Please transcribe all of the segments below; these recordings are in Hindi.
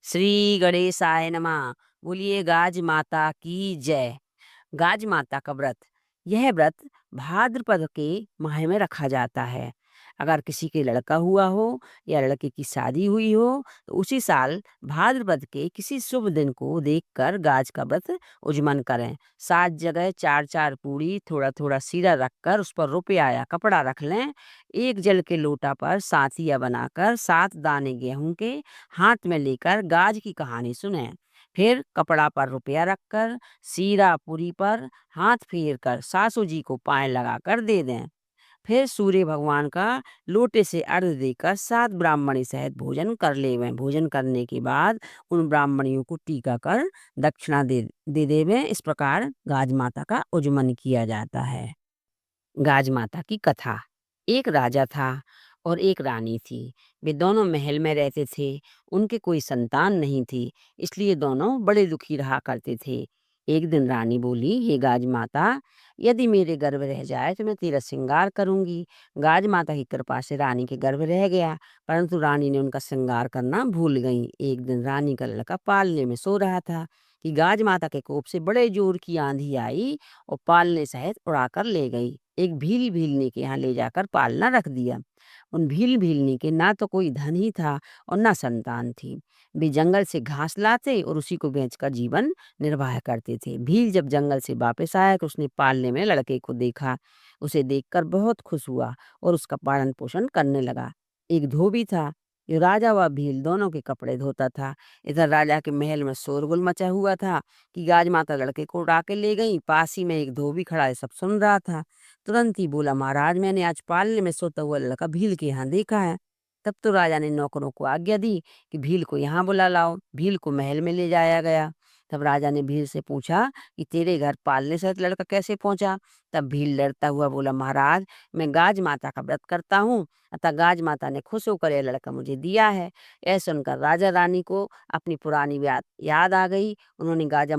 श्री गणेशाय नमः। बोलिए गाज माता की जय। गाज माता का व्रत, यह व्रत भाद्रपद के माह में रखा जाता है। अगर किसी के लड़का हुआ हो या लड़के की शादी हुई हो तो उसी साल भाद्रपद के किसी शुभ दिन को देखकर गाज का व्रत उज्जमन करें। 7 जगह 4-4 पूड़ी थोड़ा थोड़ा सीरा रखकर उस पर रुपया या कपड़ा रख लें। एक जल के लोटा पर सातिया बनाकर 7 दाने गेहूं के हाथ में लेकर गाज की कहानी सुने। फिर कपड़ा पर रुपया रखकर सीरा पूरी पर हाथ फेर कर सासू जी को पाए लगाकर दे दें। फिर सूर्य भगवान का लोटे से अर्घ देकर 7 ब्राह्मणी सहित भोजन कर लेवें। भोजन करने के बाद उन ब्राह्मणियों को टीका कर दक्षिणा दे देवें। इस प्रकार गाज माता का उज्जमन किया जाता है। गाज माता की कथा। एक राजा था और एक रानी थी। वे दोनों महल में रहते थे। उनके कोई संतान नहीं थी, इसलिए दोनों बड़े दुखी रहा करते थे। एक दिन रानी बोली, हे गाज माता, यदि मेरे गर्भ रह जाए तो मैं तेरा श्रृंगार करूंगी। गाज माता की कृपा से रानी के गर्भ रह गया, परंतु रानी ने उनका श्रृंगार करना भूल गई। एक दिन रानी का लड़का पालने में सो रहा था कि गाज माता के कोप से बड़े जोर की आंधी आई और पालने सहित उड़ाकर ले गई। एक भील भीलनी के यहाँ ले जाकर पालना रख दिया। उन भील भीलनी के ना तो कोई धन ही था और ना संतान थी। वे जंगल से घास लाते और उसी को बेचकर जीवन निर्वाह करते थे। भील जब जंगल से वापस आया तो उसने पालने में लड़के को देखा। उसे देखकर बहुत खुश हुआ और उसका पालन पोषण करने लगा। एक धोबी था जो राजा व भील दोनों के कपड़े धोता था। इधर राजा के महल में शोरगुल मचा हुआ था कि गाज माता लड़के को उड़ा के ले गई। पास ही में एक धोबी खड़ा है, सब सुन रहा था। तुरंत ही बोला, महाराज, मैंने आज पालने में सोता हुआ लड़का भील के यहाँ देखा है। तब तो राजा ने नौकरों को आज्ञा दी कि भील को यहाँ बुला लाओ। भील को महल में ले जाया गया। तब राजा ने भील से पूछा कि तेरे घर पालने सहित लड़का कैसे पहुंचा। तब भील डरता हुआ बोला, महाराज, मैं गाज माता का व्रत करता हूँ, अतः गाज माता ने खुश होकर यह लड़का मुझे दिया है। ऐसा सुनकर राजा रानी को अपनी पुरानी बात याद आ गई। उन्होंने गाज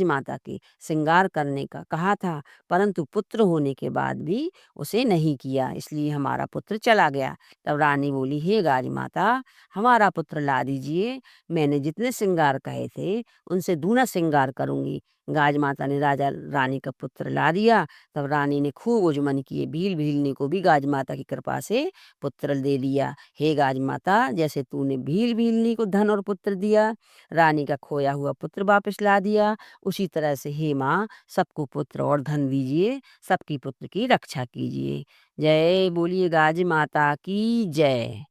माता के श्रृंगार करने का कहा था, परंतु पुत्र होने के बाद भी उसे नहीं किया, इसलिए हमारा पुत्र चला गया। तब रानी बोली, हे गाज माता, हमारा पुत्र ला दीजिए। मैंने जितने श्रृंगार कहे थे उनसे दूना श्रृंगार करूंगी। गाज माता ने राजा रानी का पुत्र ला दिया। तब रानी ने खूब उजमन किए। भील भीलनी को भी गाज माता की कृपा से पुत्र दे दिया। हे गाज माता, जैसे तूने भील भीलनी को धन और पुत्र दिया, रानी का खोया हुआ पुत्र वापस ला दिया, उसी तरह से हे माँ, सबको पुत्र और धन दीजिए, सबकी पुत्र की रक्षा कीजिए। जय बोलिए गाज माता की जय।